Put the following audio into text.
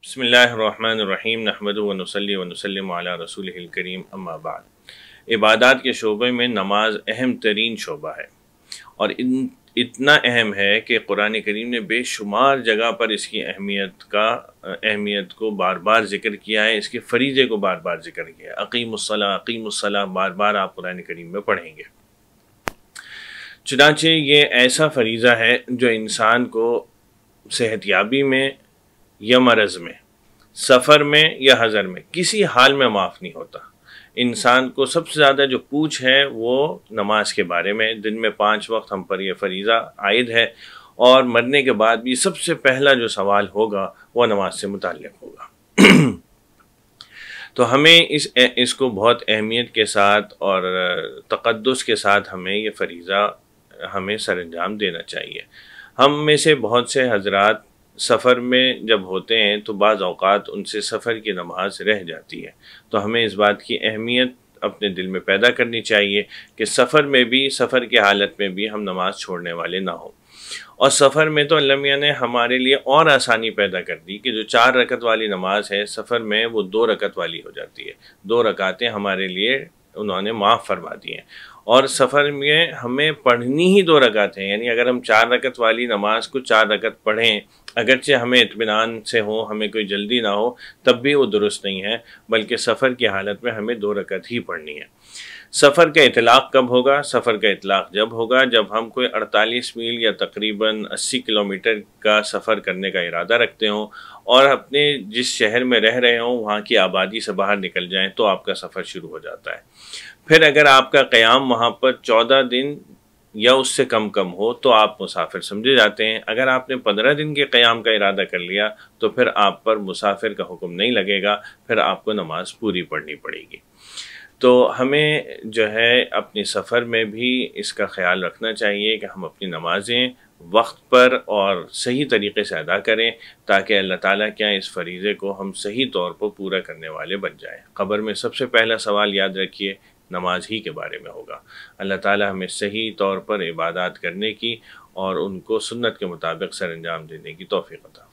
بسم اللہ الرحمن الرحیم نحمدہ ونصلی ونسلم علی رسولہ الکریم اما بعد۔ عبادات کے شعبے میں نماز اہم ترین شعبہ ہے اور اتنا اہم ہے کہ قرآن کریم نے بے شمار جگہ پر اس کی اہمیت کو بار بار ذکر کیا ہے، اس کے فریضے کو بار بار ذکر کیا ہے۔ اقیم الصلاۃ بار بار آپ قرآن کریم میں پڑھیں گے۔ چنانچہ یہ ایسا فریضہ ہے جو انسان کو صحت یابی میں یا مرض میں، سفر میں یا حضر میں کسی حال میں معاف نہیں ہوتا۔ انسان کو سب سے زیادہ جو پوچھ ہے وہ نماز کے بارے میں، دن میں 5 وقت ہم پر یہ فریضہ عائد ہے، اور مرنے کے بعد بھی سب سے پہلا جو سوال ہوگا وہ نماز سے متعلق ہوگا۔ تو ہمیں اس کو بہت اہمیت کے ساتھ اور تقدس کے ساتھ ہمیں یہ فریضہ ہمیں سر انجام دینا چاہیے۔ ہم میں سے بہت سے حضرات سفر میں جب ہوتے ہیں تو بعض اوقات ان سے سفر کی نماز رہ جاتی ہے، تو ہمیں اس بات کی اہمیت اپنے دل میں پیدا کرنی چاہیے کہ سفر کی حالت میں بھی ہم نماز چھوڑنے والے نہ ہوں۔ اور سفر میں تو اللہ میاں نے ہمارے لیے اور آسانی پیدا کر دی کہ جو 4 رکعت والی نماز ہے، سفر میں وہ 2 رکعت والی ہو جاتی ہے۔ 2 رکعتیں ہمارے لیے انہوں نے معاف فرما دی ہیں، اور سفر میں ہمیں پڑھنی ہی 2 رکعتیں، یعنی اگر ہم 4 رکعت والی نماز کو 4 رکعت پڑھیں، اگرچہ ہمیں اطمینان سے ہو، ہمیں کوئی جلدی نہ ہو، تب بھی وہ درست نہیں ہے، بلکہ سفر کی حالت میں ہمیں 2 رکعت ہی پڑھنی ہے۔ سفر کا اطلاق کب ہوگا؟ سفر کا اطلاق جب ہوگا جب ہم کوئی 48 میل یا تقریباً 80 کلومیٹر کا سفر کرنے کا ارادہ رکھتے ہوں اور اپنے جس شہر میں رہ رہے ہوں وہاں کی آبادی سے باہر نکل جائیں تو آپ کا سفر شروع ہو جاتا ہے۔ پھر اگر آپ کا قیام وہاں پر 14 دن یا اس سے کم ہو تو آپ مسافر سمجھے جاتے ہیں۔ اگر آپ نے 15 دن کے قیام کا ارادہ کر لیا تو پھر آپ پر مسافر کا حکم نہیں لگے گا، پھر آپ کو نماز پوری پڑھنی پڑے گی۔ تو ہمیں جو ہے اپنی سفر میں بھی اس کا خیال رکھنا چاہیے کہ ہم اپنی نمازیں وقت پر اور صحیح طریقے سے ادا کریں، تاکہ اللہ تعالیٰ کیا اس فریضے کو ہم صحیح طور پر پورا کرنے والے بن جائیں۔ قبر میں سب سے پہلا سوال یاد رکھیے نماز ہی کے بارے میں ہوگا۔ اللہ تعالیٰ ہمیں صحیح طور پر عبادات کرنے کی اور ان کو سنت کے مطابق سر انجام دینے کی توفیق عطا